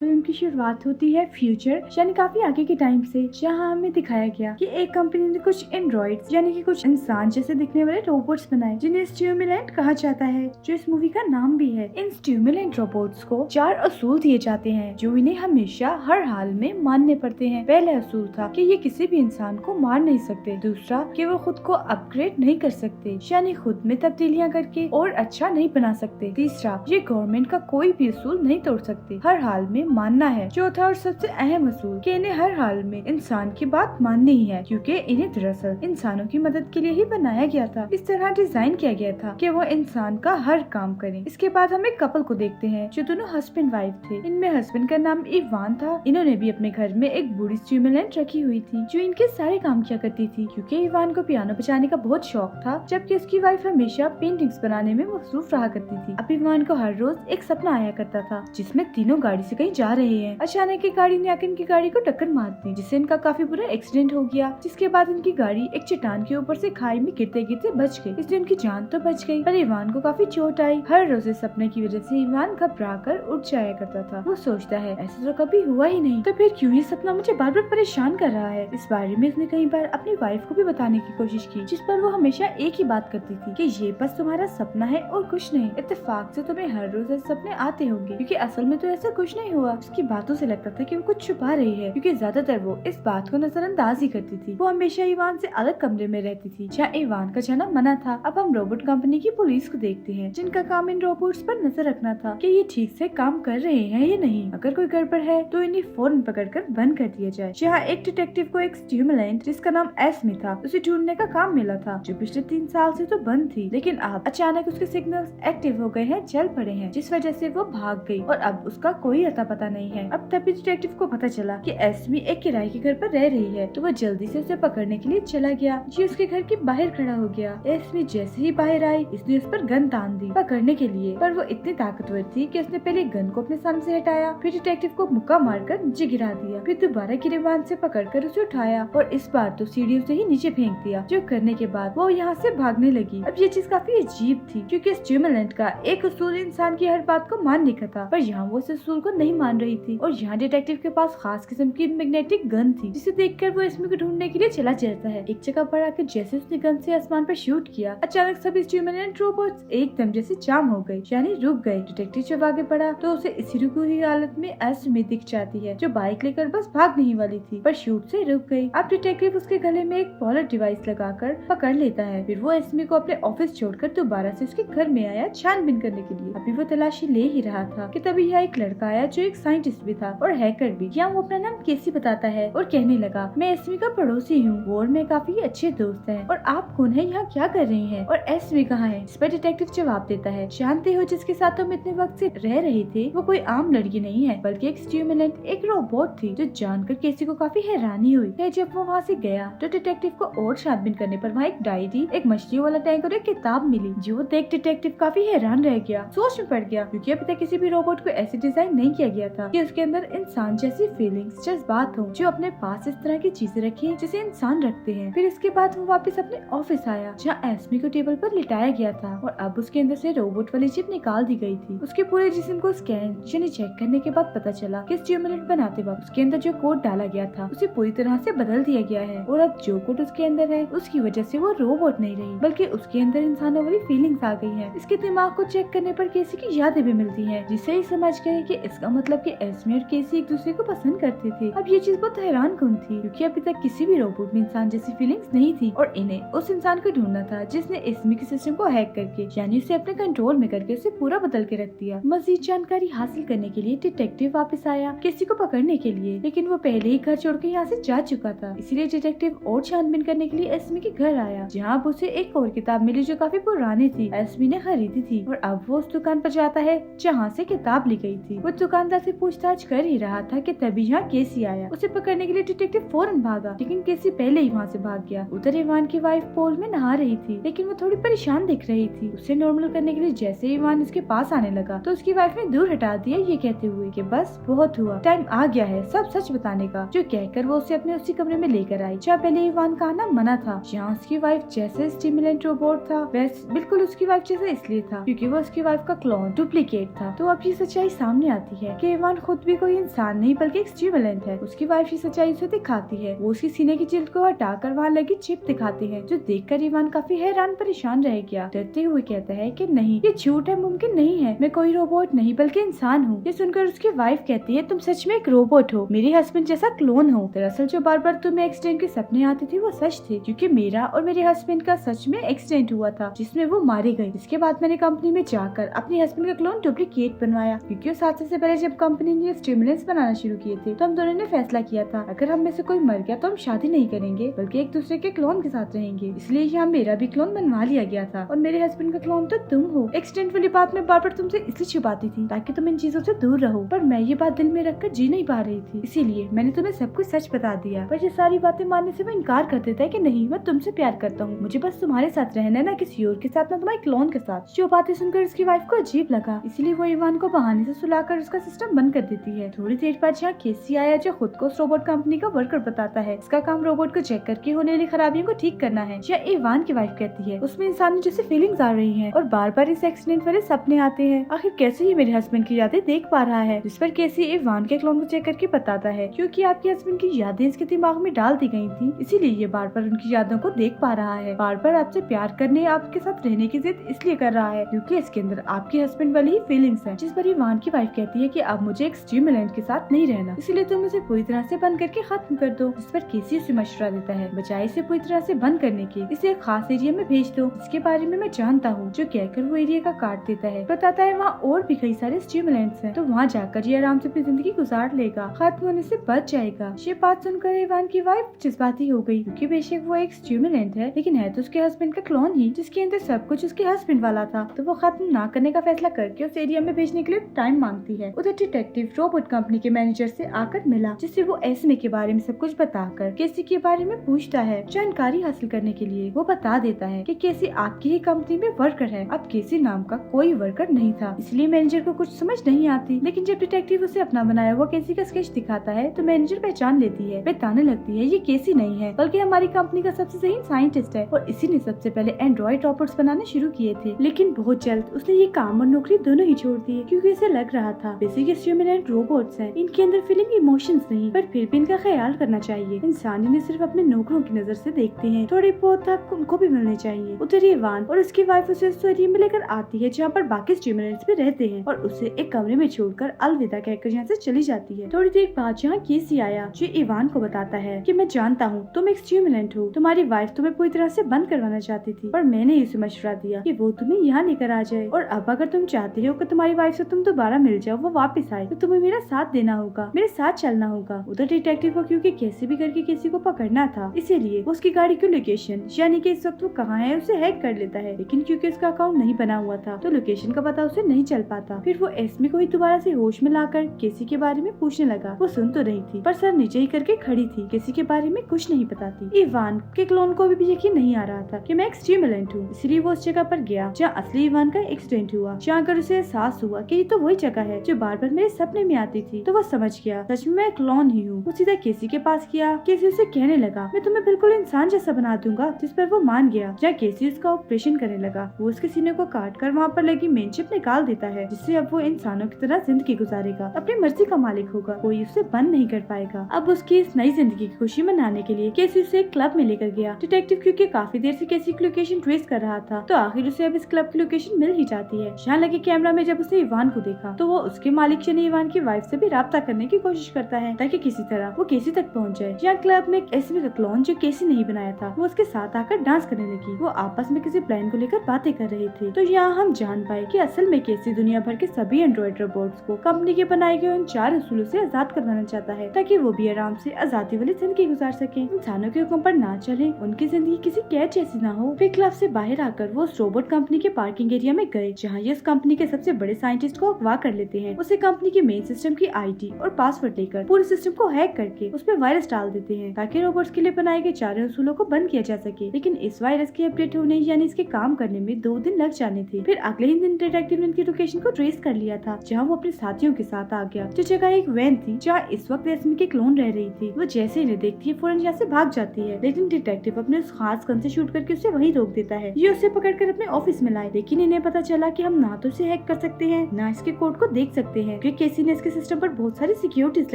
Film की शुरुआत होती है फ्यूचर यानी काफी आगे के टाइम से, जहां हमें दिखाया गया कि एक कंपनी ने कुछ एंड्रॉइड्स यानी कि कुछ इंसान जैसे दिखने वाले रोबोट्स बनाए जिन्हें स्टिमुलेंट कहा जाता है, जो इस मूवी का नाम भी है। इन स्टिमुलेंट रोबोट्स को 4 असूल दिए जाते हैं जो इन्हें हमेशा हर हाल में मानने पड़ते हैं। पहला असूल था कि ये किसी भी इंसान को मार नहीं सकते। दूसरा कि वो खुद को अपग्रेड नहीं कर सकते यानी खुद में तब्दीलियां करके और अच्छा नहीं बना सकते। तीसरा, ये गवर्नमेंट का कोई भी असूल नहीं तोड़ सकते, हर हाल में मानना है। चौथा और सबसे अहम असूल कि इन्हें हर हाल में इंसान की बात माननी ही है, क्योंकि इन्हें दरअसल इंसानों की मदद के लिए ही बनाया गया था। इस तरह डिजाइन किया गया था कि वो इंसान का हर काम करें। इसके बाद हम एक कपल को देखते हैं जो दोनों हस्बैंड वाइफ थे। इनमें हस्बैंड का नाम इवान था। इन्होंने भी अपने घर में एक बूढ़ी स्टिमुलेंट रखी हुई थी जो इनके सारे काम किया करती थी, क्योंकि इवान को पियानो बजाने का बहुत शौक था, जबकि उसकी वाइफ हमेशा पेंटिंग्स बनाने में मसरूफ रहा करती थी। अब इवान को हर रोज एक सपना आया करता था जिसमें तीनों गाड़ी से कहीं जा रहे हैं। अचानक एक गाड़ी ने आकर इनकी गाड़ी को टक्कर मार दी, जिससे इनका काफी बुरा एक्सीडेंट हो गया। जिसके बाद इनकी गाड़ी एक चट्टान के ऊपर से खाई में गिरते गिरते बच गई। इसलिए उनकी जान तो बच गई, पर इवान को काफी चोट आई। हर रोज इस सपने की वजह से इवान घबरा कर उठ जाया करता था। वो सोचता है ऐसा तो कभी हुआ ही नहीं, तो फिर क्यों ये सपना मुझे बार बार परेशान कर रहा है। इस बारे में इसने कई बार अपनी वाइफ को भी बताने की कोशिश की, जिस पर वो हमेशा एक ही बात करती थी कि ये बस तुम्हारा सपना है और कुछ नहीं। इत्तेफाक से तुम्हें हर रोज ऐसे सपने आते होंगे, क्योंकि असल में तो ऐसा कुछ नहीं हुआ। उसकी बातों से लगता था कि वो कुछ छुपा रही है, क्योंकि ज्यादातर वो इस बात को नजरअंदाज ही करती थी। वो हमेशा इवान से अलग कमरे में रहती थी जहाँ इवान का जाना मना था। अब हम रोबोट कंपनी की पुलिस को देखते हैं, जिनका काम इन रोबोट्स पर नजर रखना था कि ये ठीक से काम कर रहे हैं या नहीं। अगर कोई गड़बड़ है तो इन्हें फौरन पकड़कर बंद कर दिया जाए। जहाँ एक डिटेक्टिव को एक स्टिमुलेंट जिसका नाम एस्मी था उसे ढूंढने का काम मिला था, जो पिछले 3 साल से तो बंद थी, लेकिन अब अचानक उसके सिग्नल्स एक्टिव हो गए हैं, चल पड़े हैं, जिस वजह से वो भाग गई और अब उसका कोई अता पता नहीं है। अब तभी डिटेक्टिव को पता चला कि एस्मी एक किराए के घर पर रह रही है, तो वो जल्दी से उसे पकड़ने के लिए चला गया। जी उसके घर के बाहर खड़ा हो गया। एस्मी जैसे ही बाहर आई, इसने उस पर गन तान दी पकड़ने के लिए, पर वो इतनी ताकतवर थी कि उसने पहले गन को अपने सामने से हटाया, फिर डिटेक्टिव को मुक्का मारकर नीचे गिरा दिया, फिर दोबारा गिरेबान से पकड़कर उसे उठाया और इस बार तो सीढ़ियों से ही नीचे फेंक दिया। जो करने के बाद वो यहाँ से भागने लगी। अब ये चीज काफी अजीब थी, क्योंकि स्टिमुलेंट का एक असूल इंसान की हर बात को मानने का था, पर यहाँ वो इस असूल को नहीं मान रही थी। और यहाँ डिटेक्टिव के पास खास किस्म की मैग्नेटिक गन थी, जिसे देखकर वो एस्मी को ढूंढने के लिए चला जाता है। एक जगह पर आकर जैसे उसने गन से आसमान पर शूट किया, अचानक सभी स्टिमुलेंट रोबोट्स एकदम जैसे जाम हो गए, यानी रुक गए। डिटेक्टिव जब आगे बढ़ा तो उसे इसी रुकी हुई हालत में एस्मी दिख जाती है, जो बाइक लेकर बस भागने ही वाली थी, पर शूट से रुक गई। अब डिटेक्टिव उसके गले में एक कॉलर डिवाइस लगाकर पकड़ लेता है। फिर वो एस्मी को अपने ऑफिस छोड़कर दोबारा से उसके घर में आया छानबीन करने के लिए। अभी वो तलाशी ले ही रहा था कि तभी यहाँ एक लड़का आया जो एक साइंटिस्ट भी था और हैकर भी। यहाँ वो अपना नाम केसी बताता है और कहने लगा, मैं एस्मी का पड़ोसी हूँ और मैं काफी अच्छे दोस्त हैं, और आप कौन है, यहाँ क्या कर रहे हैं और एस्मी कहाँ है। इस पर डिटेक्टिव जवाब देता है, जानते हो जिसके साथ तुम इतने वक्त से रह रहे थे वो कोई आम लड़की नहीं है, बल्कि एक स्टिमुलेंट, एक रोबोट थी। जो जानकर केसी को काफी हैरानी हुई है। जब वो वहाँ से गया तो डिटेक्टिव को और छानबीन करने पर वहाँ एक डायरी, एक मछली वाला टैंक और एक किताब मिली, जो देख डिटेक्टिव काफी हैरान रह गया, सोच में पड़ गया, क्योंकि अभी तक किसी भी रोबोट को ऐसे डिजाइन नहीं किया गया था कि उसके अंदर इंसान जैसी फीलिंग्स, जज्बात हो, जो अपने पास इस तरह की चीजें रखे जिसे इंसान रखते हैं। फिर इसके बाद वो वापस अपने ऑफिस आया, जहाँ एस्मी को टेबल पर लिटाया गया था और अब उसके अंदर से रोबोट वाली चिप निकाल दी गई थी। उसके पूरे जिस्म को स्कैन यानी चेक करने के बाद पता चला कि स्टिमुलेंट बनाते वक्त उसके अंदर जो कोड डाला गया था उसे पूरी तरह से बदल दिया गया है, और अब जो कोड उसके अंदर है उसकी वजह से वो रोबोट नहीं रही, बल्कि उसके अंदर इंसानों वाली फीलिंग्स आ गई है। इसके दिमाग को चेक करने पर केसी की यादें भी मिलती है, जिससे ही समझ गए कि इसका मतलब कि एस्मी और केसी एक दूसरे को पसंद करते थे। अब ये चीज बहुत हैरान कौन थी, क्योंकि अभी तक किसी भी रोबोट में इंसान जैसी फीलिंग्स नहीं थी, और इन्हें उस इंसान को ढूंढना था जिसने एस्मी के सिस्टम को हैक करके यानी उसे अपने कंट्रोल में करके उसे पूरा बदल के रख दिया। मजीद जानकारी हासिल करने के लिए डिटेक्टिव वापस आया केसी को पकड़ने के लिए, लेकिन वो पहले ही घर छोड़ के यहाँ से जा चुका था। इसीलिए डिटेक्टिव और छानबीन करने के लिए एस्मी के घर आया, जहाँ उसे एक और किताब मिली जो काफी पुरानी थी, एस्मी ने खरीदी थी, और अब वो उस दुकान पर जाता है जहाँ से किताब ली गई थी। वो दुकानदार से पूछताछ कर ही रहा था कि तभी यहाँ केसी आया। उसे पकड़ने के लिए डिटेक्टिव फौरन भागा, लेकिन केसी पहले ही वहाँ से भाग गया। उधर इवान की वाइफ पोल में नहा रही थी, लेकिन वो थोड़ी परेशान दिख रही थी। उसे नॉर्मल करने के लिए जैसे इवान उसके पास आने लगा तो उसकी वाइफ ने दूर हटा दिया, ये कहते हुए कि बस बहुत हुआ, टाइम आ गया है सब सच बताने का। जो कहकर वो उसे अपने उसी कमरे में लेकर आई जहाँ पहले इवान का आना मना था। यहाँ उसकी वाइफ जैसे स्टिमुलेंट रोबोट था वैसे बिल्कुल उसकी वाइफ जैसे इसलिए था क्योंकि वो उसकी वाइफ का क्लोन डुप्लीकेट था। तो अब ये सच्चाई सामने आती है कि कि इवान खुद भी कोई इंसान नहीं बल्कि एक स्टिमुलेंट है। उसकी वाइफ की सच्चाई उसे दिखाती है। वो उसकी सीने की जिल्द को हटाकर वहाँ लगी चिप दिखाती है, जो देखकर इवान काफी हैरान परेशान रह गया। डरते हुए कहता है कि नहीं, ये झूठ है, मुमकिन नहीं है, मैं कोई रोबोट नहीं बल्कि इंसान हूँ। ये सुनकर उसकी वाइफ कहती है, तुम सच में एक रोबोट हो, मेरे हस्बैंड जैसा क्लोन हो। दरअसल जो बार बार तुम्हें एक्सीडेंट के सपने आते थे वो सच थे, क्योंकि मेरा और मेरे हस्बैंड का सच में एक्सीडेंट हुआ था जिसमें वो मारे गए। इसके बाद मैंने कंपनी में जाकर अपने हस्बैंड का क्लोन डुप्लीकेट बनवाया, क्योंकि उस हादसे से पहले जब कंपनी ने स्टिमुलेंट्स बनाना शुरू किए थे तो हम दोनों ने फैसला किया था, अगर हम में से कोई मर गया तो हम शादी नहीं करेंगे बल्कि एक दूसरे के क्लोन के साथ रहेंगे। इसलिए यहाँ मेरा भी क्लोन बनवा लिया गया था और मेरे हस्बैंड का क्लोन तो तुम हो। एक्सीडेंट वाली बात मैं बार बार तुमसे इसलिए छुपाती थी ताकि तुम इन चीजों से दूर रहो, पर मैं ये बात दिल में रखकर जी नहीं पा रही थी, इसीलिए मैंने तुम्हें सब कुछ सच बता दिया। पर ये सारी बातें मानने से वो इनकार कर देता है कि नहीं, मैं तुमसे प्यार करता हूँ, मुझे बस तुम्हारे साथ रहना है, ना किसी और के साथ, ना तुम्हारे क्लोन के साथ। जो बातें सुनकर उसकी वाइफ को अजीब लगा, इसीलिए वो इवान को बहाने से सुलाकर उसका सिस्टम बंद कर देती है। थोड़ी देर बाद यहाँ केसी आया, जो खुद को रोबोट कंपनी का वर्कर बताता है। इसका काम रोबोट को चेक करके होने वाली खराबियों को ठीक करना है। या इवान की वाइफ कहती है उसमें इंसानों जैसे फीलिंग्स आ रही हैं और बार बार इस एक्सीडेंट वाले सपने आते हैं। आखिर कैसे ये मेरे हस्बैंड की यादें देख पा रहा है, जिस पर केसी इवान के क्लोन को चेक करके बताता है क्योंकि आपके हस्बैंड की यादें इसके दिमाग में डाल दी गई थी, इसीलिए ये बार बार उनकी यादों को देख पा रहा है। बार बार आपसे प्यार करने, आपके साथ रहने की जिद इसलिए कर रहा है क्योंकि इसके अंदर आपके हस्बैंड वाली ही फीलिंग्स है। जिस पर इवान की वाइफ कहती है कि अब मुझे एक स्टिमुलेंट के साथ नहीं रहना, इसलिए तुम उसे पूरी तरह से बंद करके खत्म कर दो। जिस पर केसी उसे मशवरा देता है बजाय इसे पूरी तरह से बंद करने के इसे एक खास एरिया में भेज दो, इसके बारे में मैं जानता हूँ, जो कहकर वो एरिया का काट देता है। बताता है वहाँ और भी कई सारे स्टिमुलेंट्स हैं, तो वहाँ जाकर ये आराम से अपनी जिंदगी गुजार लेगा, खत्म होने से बच जाएगा। ये बात सुनकर इवान की वाइफ जज्बाती हो गई, क्योंकि बेशक वो एक स्टिमुलेंट है लेकिन है तो उसके हस्बैंड का क्लोन ही, जिसके अंदर सब कुछ उसके हस्बैंड वाला था। तो वो खत्म ना करने का फैसला करके उस एरिया में भेजने के लिए टाइम मांगती है। उधर डिटेक्टिव रोबोट कंपनी के मैनेजर से आकर मिला, जिससे वो एस्मे के बारे में सब कुछ बताकर केसी के बारे में पूछता है। जानकारी हासिल करने के लिए वो बता देता है कि केसी आपकी ही कंपनी में वर्कर है। अब केसी नाम का कोई वर्कर नहीं था, इसलिए मैनेजर को कुछ समझ नहीं आती। लेकिन जब डिटेक्टिव उसे अपना बनाया हुआ केसी का स्केच दिखाता है तो मैनेजर पहचान लेती है। बताने लगती है ये केसी नहीं है बल्कि हमारी कंपनी का सबसे सही साइंटिस्ट है और इसी ने सबसे पहले एंड्रॉइड रोबोट्स बनाने शुरू किए थे। लेकिन बहुत जल्द उसने ये काम और नौकरी दोनों ही छोड़ दिए, क्योंकि उसे लग रहा था बेसिक स्टिमुलेंट रोबोट्स हैं, इनके अंदर फीलिंग इमोशंस नहीं, पर फिर भी इनका ख्याल करना चाहिए। इंसान इन्हें सिर्फ अपने नौकरों की नजर से देखते हैं, थोड़ी बहुत हक उनको भी मिलने चाहिए। उधर इवान और उसकी वाइफ उसे उस एरिया में लेकर आती है जहाँ पर बाकी स्टिमुलेंट्स भी रहते हैं और उसे एक कमरे में छोड़कर अलविदा कहकर यहाँ से चली जाती है। थोड़ी देर बाद यहाँ केसी आया, जो इवान को बताता है कि मैं जानता हूँ तुम एक स्टिमुलेंट हो, तुम्हारी वाइफ तुम्हें पूरी तरह से बंद करवाना चाहती थी, पर मैंने उसे मशवरा दिया कि वो तुम्हें यहाँ लेकर आ जाए, और अब अगर तुम चाहते हो कि तुम्हारी वाइफ से तुम दोबारा मिल जाओ, वो वापस आए, तो तुम्हें मेरा साथ देना होगा, मेरे साथ चलना होगा। उधर डिटेक्टिव को क्योंकि कैसे भी करके किसी को पकड़ना था, इसीलिए उसकी गाड़ी की लोकेशन यानी कि इस वक्त वो कहाँ है उसे हैक कर लेता है। लेकिन क्योंकि उसका अकाउंट नहीं बना हुआ था तो लोकेशन का पता उसे नहीं चल पाता। फिर वो एस्मी को ही दोबारा से होश में लाकर केसी के बारे में पूछने लगा। वो सुन तो रही थी पर सर नीचे ही करके खड़ी थी, किसी के बारे में कुछ नहीं बताती। इवान के क्लोन को भी यकीन नहीं आ रहा था कि मैं एक स्टिमुलेंट हूँ, इसलिए वो उस जगह पर गया जहाँ असली इवान का एक्सीडेंट हुआ। जहाँ कर उसे एहसास हुआ कि ये तो वही जगह है जो बार बार मेरे सपने में आती थी। तो वो समझ गया सच में मैं क्लोन ही हूँ। वो सीधा केसी के पास गया। केसी उसे कहने लगा मैं तुम्हें बिल्कुल इंसान जैसा बना दूंगा, जिस पर वो मान गया। जहाँ केसी उसका ऑपरेशन करने लगा, वो उसके सीने को काट कर वहाँ पर लगी मेन चिप निकाल देता है, जिससे अब वो इंसानों की तरह जिंदगी गुजारेगा, अपनी मर्जी का मालिक होगा, कोई उसे बंद नहीं कर पाएगा। अब उसकी इस नई जिंदगी की खुशी मनाने के लिए केसी उसे एक क्लब में लेकर गया। डिटेक्टिव क्योंकि काफी देर से केसी की लोकेशन ट्रेस कर रहा था, तो आखिर उसे अब इस क्लब की लोकेशन मिल ही जाती है। यहाँ लगे कैमरा में जब उसे इवान को देखा तो वो उसके मालिक यानी इवान की वाइफ से भी राब्ता करने की कोशिश करता है ताकि किसी तरह वो केसी तक पहुँच जाए। यहाँ क्लब में एक एस्मी का क्लोन जो केसी नहीं बनाया था, वो उसके साथ आकर डांस करने लगी। वो आपस में किसी प्लान को लेकर बातें कर रहे थे। तो यहाँ हम जान पाए कि असल में केसी दुनिया भर के सभी एंड्रॉइड रोबोट्स को कंपनी के बनाए गए उन 4 उसूलों से आजाद करवाना चाहता है, ताकि वो भी आराम से आजादी वाली जिंदगी गुजार सके, इंसानों के हुक्म पर ना चले, उनकी जिंदगी किसी कैद जैसी ना हो। फिर क्लब से बाहर आकर वो उस रोबोट कंपनी के पार्किंग एरिया में गए, जहाँ ये उस कंपनी के सबसे बड़े साइंटिस्ट को अगवा कर लेते हैं। उसे कंपनी के मेन सिस्टम की आईडी और पासवर्ड लेकर पूरे सिस्टम को हैक करके उस पर वायरस डाल देते हैं, ताकि रोबोट्स के लिए बनाए गए 4 उसूलों को बंद किया जा सके। लेकिन इस वायरस के अपडेट होने यानी इसके काम करने में 2 दिन लग जाने थे। फिर अगले ही दिन डिटेक्टिव ने इनकी लोकेशन को ट्रेस कर लिया था, जहाँ वो अपने साथियों के साथ आ गया। जो जगह एक वैन थी जहाँ इस वक्त एस्मी के क्लोन रह रही थी। वो जैसे इन्हें देखती है फौरन यहाँ से भाग जाती है, लेकिन डिटेक्टिव अपने उस खास गन से शूट करके उसे वहीं रोक देता है। ये उसे पकड़कर अपने ऑफिस में लाए, लेकिन इन्हें पता चला कि हम ना तो उसे हैक कर सकते हैं, ना इसके कोड को देख सकते हैं। है कि केसी ने इसके सिस्टम पर बहुत सारी सिक्योरिटीज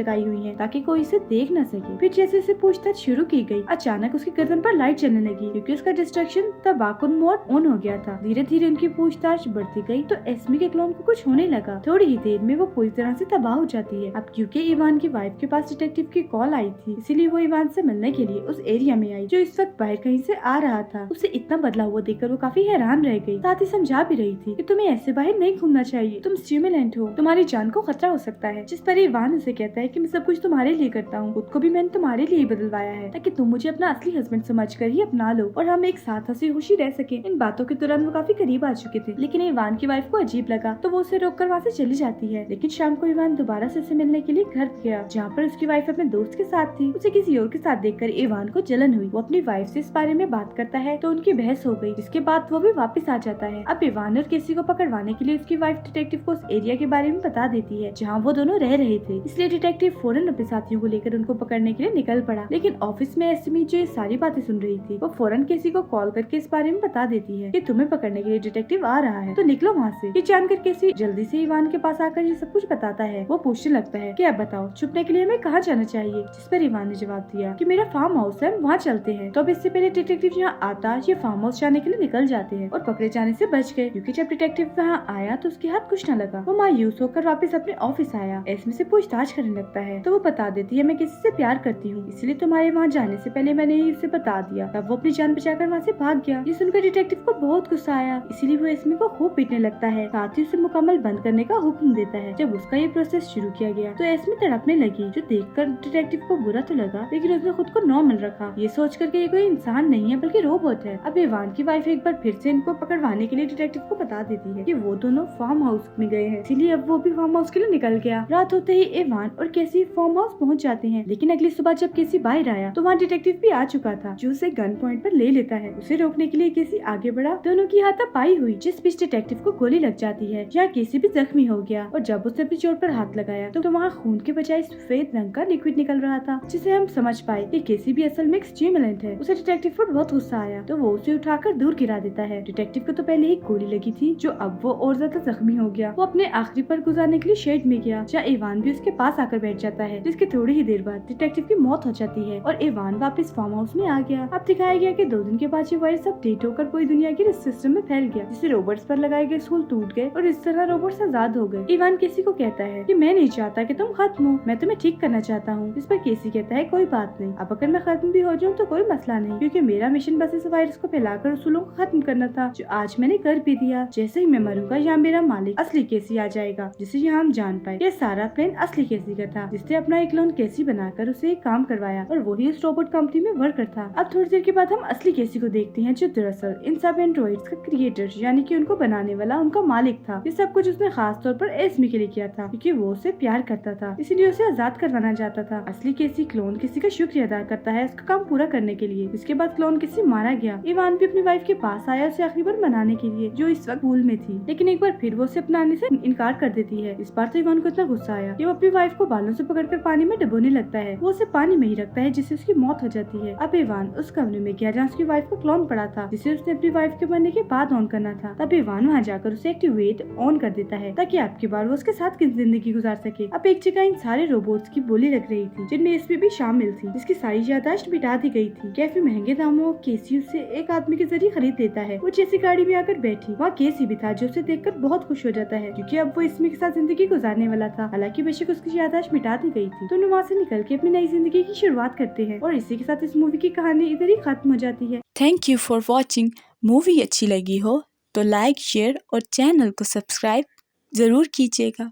लगाई हुई है ताकि कोई इसे देख न सके। फिर जैसे उसे पूछताछ शुरू की गई, अचानक उसकी गर्दन पर लाइट जलने लगी क्योंकि उसका डिस्ट्रैक्शन तबाकुन मोड ऑन हो गया था। धीरे धीरे उनकी पूछताछ बढ़ती गई तो एस्मी के क्लोन को कुछ होने लगा। थोड़ी ही देर में वो पूरी तरह से तबाह हो जाती है। अब क्योंकि इवान की वाइफ के पास डिटेक्टिव की कॉल आई थी, इसीलिए वो इवान से मिलने के लिए उस एरिया में आई जो इस वक्त बाहर कहीं से आ रहा था। उसे इतना बदला हुआ देखकर वो काफी हैरान रह गई। साथ ही समझा भी रही थी कि तुम्हें ऐसे बाहर नहीं घूमना चाहिए, तुम स्टिमुलेंट हो, तुम्हारी जान को खतरा हो सकता है। जिस पर इवान उसे कहता है कि मैं सब कुछ तुम्हारे लिए करता हूँ, खुद को भी मैंने तुम्हारे लिए बदलवाया है ताकि तुम मुझे अपना असली हस्बैंड समझकर ही अपना लो और हम एक साथ हंसी खुशी रह सके। इन बातों के दौरान वो काफी करीब आ चुके थे, लेकिन इवान की वाइफ को अजीब लगा तो वो उसे रोककर वहाँ से चली जाती है। लेकिन शाम को इवान दोबारा से उसे मिलने के लिए घर गया जहाँ पर उसकी वाइफ अपने दोस्त के साथ थी। उसे किसी और के साथ देखकर इवान को जलन हुई। वो अपनी वाइफ से इस बारे में बात करता है तो उनकी बहस हो गई, जिसके बाद वो भी वापस आ जाता है। अब इवान और केसी को पकड़वाने के लिए उसकी वाइफ डिटेक्टिव को उस एरिया के बारे में बता देती है जहाँ वो दोनों रह रहे थे। इसलिए डिटेक्टिव फौरन अपने साथियों को लेकर उनको पकड़ने के लिए निकल पड़ा। लेकिन ऑफिस में एस्मी जो ये सारी बातें सुन रही थी, वो फौरन केसी को कॉल करके इस बारे में बता देती है कि तुम्हें पकड़ने के लिए डिटेक्टिव आ रहा है, तो निकलो वहाँ से। ये जानकर केसी जल्दी से इवान के पास आकर ये सब कुछ बताता है। वो पूछने लगता है कि अब बताओ छुपने के लिए हमें कहाँ जाना चाहिए, जिस पर इवान ने जवाब दिया कि मेरा फार्म हाउस है, वहाँ चलते हैं। तो अब इससे पहले डिटेक्टिव यहाँ आता ये फार्म हाउस जाने के लिए निकल जाते हैं और पकड़े जाने से बच गए क्योंकि जब डिटेक्टिव वहाँ आया तो उसके हाथ कुछ न लगा। वो मायूस होकर वापस अपने ऑफिस आया। एस्मी से पूछताछ करने लगता है तो वो बता देती है मैं किसी से प्यार करती हूँ, इसलिए तुम्हारे वहाँ जाने से पहले मैंने ही उसे बता दिया। तब वो अपनी जान बचाकर वहाँ से भाग गया। ये सुनकर डिटेक्टिव को बहुत गुस्सा आया, इसीलिए वो एस्मी को खूब पीटने लगता है। साथ ही उसे मुकम्मल बंद करने का हुक्म देता है। जब उसका ये प्रोसेस शुरू किया गया तो एस्मी तड़पने लगी, जो देखकर डिटेक्टिव को बुरा तो लगा, लेकिन उसने खुद को नॉर्मल रखा, ये सोच कर ये कोई इंसान नहीं है बल्कि रोबोट है। अब इवान की वाइफ एक बार फिर से इनको पकड़वाने के लिए डिटेक्टिव को बता देती है कि वो दोनों फार्म हाउस में गए हैं, इसीलिए अब वो भी फार्म हाउस के लिए निकल गया। रात होते ही इवान और केसी फार्म हाउस पहुंच जाते हैं, लेकिन अगली सुबह जब केसी बाहर आया तो वहाँ डिटेक्टिव भी आ चुका था, जो उसे गन पॉइंट पर ले लेता है। उसे रोकने के लिए केसी आगे बढ़ा, दोनों की हाथापाई हुई, जिस बीच डिटेक्टिव को गोली लग जाती है। यहाँ केसी भी जख्मी हो गया और जब उसने अपनी चोट पर हाथ लगाया तो वहाँ खून के बजाय सफेद रंग का लिक्विड निकल रहा था, जिसे हम समझ पाए कि केसी भी असल में एक स्टिमुलेंट है। उसे डिटेक्टिव पर बहुत गुस्सा आया तो वो उसे उठाकर दूर गिरा देता है। डिटेक्टिव को तो पहले ही गोली लगी थी, जो अब वो और ज्यादा जख्मी हो गया। वो अपने आखिरी पल गुजारने के लिए शेड में गया, जहाँ इवान भी उसके पास आकर बैठ जाता है, जिसके थोड़ी ही देर बाद डिटेक्टिव की मौत हो जाती है और इवान वापस फार्म हाउस में आ गया। अब दिखाया गया कि 2 दिन के बाद ये वायरस अपडेट होकर पूरी दुनिया के सिस्टम में फैल गया, जिससे रोबोट्स पर लगाए गए स्कूल टूट गए और इस तरह रोबोट्स आजाद हो गए। इवान केसी को कहता है कि मैं नहीं चाहता कि तुम खत्म हो, मैं तुम्हें ठीक करना चाहता हूँ। इस पर केसी कहता है कोई बात नहीं, अब अगर मैं खत्म भी हो जाऊँ तो कोई मसला नहीं, क्योंकि मेरा मिशन बस इस वायरस को फैलाकर उसूलों को खत्म करना था, जो आज मैंने कर भी दिया। जैसे ही मैं मरूंगा यहाँ मेरा मालिक असली केसी आ जाएगा, जिसे यहाँ हम जान पाए ये सारा प्लान असली केसी का था, जिसने अपना एक क्लोन केसी बनाकर उसे एक काम करवाया और वही उस रोबोट कंपनी में वर्कर था। अब थोड़ी देर के बाद हम असली केसी को देखते हैं, जो दरअसल इन सब एंड्रॉइड्स का क्रिएटर यानी कि उनको बनाने वाला उनका मालिक था। ये सब कुछ उसने खास तौर पर एस्मी के लिए किया था, क्योंकि वो उसे प्यार करता था, इसीलिए उसे आजाद करवाना चाहता था। असली केसी क्लोन केसी का शुक्रिया अदा करता है उसका काम पूरा करने के लिए। इसके बाद क्लोन केसी मारा गया। इवान भी अपनी वाइफ के पास आया उसे आखिरी बार मनाने के लिए, जो इस वक्त भूल में थी, लेकिन एक बार फिर वो उसे अपनाने से इनकार कर देती है। इस बार तो इवान को इतना गुस्सा आया कि वो अपनी वाइफ को बालों से पकड़कर पानी में डुबोने लगता है। वो उसे पानी में ही रखता है, जिससे उसकी मौत हो जाती है। अब इवान उस कमरे में गया जहाँ उसकी वाइफ का क्लोन पड़ा था, जिसे उसने अपनी वाइफ के मरने के बाद ऑन करना था। तब इवान वहाँ जाकर उसे एक्टिवेट ऑन कर देता है, ताकि आपकी बार वो उसके साथ की जिंदगी गुजार सके। अब एक जगह इन सारे रोबोट्स की बोली लग रही थी, जिनमें एस्मी भी शामिल थी, जिसकी सारी यादाश्त मिटा दी गई थी। काफी महंगे दामों केसी उसे एक आदमी के जरिए खरीद लेता है। वो जैसी गाड़ी में आकर बैठी, वहाँ केसी भी था, जो उसे देखकर बहुत खुश हो जाता है, क्योंकि अब वो एस्मी के साथ जिंदगी गुजारने वाला था। हालांकि बेशक उसकी यादाश्त मिटा दी गई थी। दोनों वहाँ से निकल के अपनी नई जिंदगी की शुरुआत करते हैं और इसी के साथ इस मूवी की कहानी इधर ही खत्म हो जाती है। Thank you for watching. Movie अच्छी लगी हो तो लाइक, शेयर और चैनल को सब्सक्राइब जरूर कीजिएगा।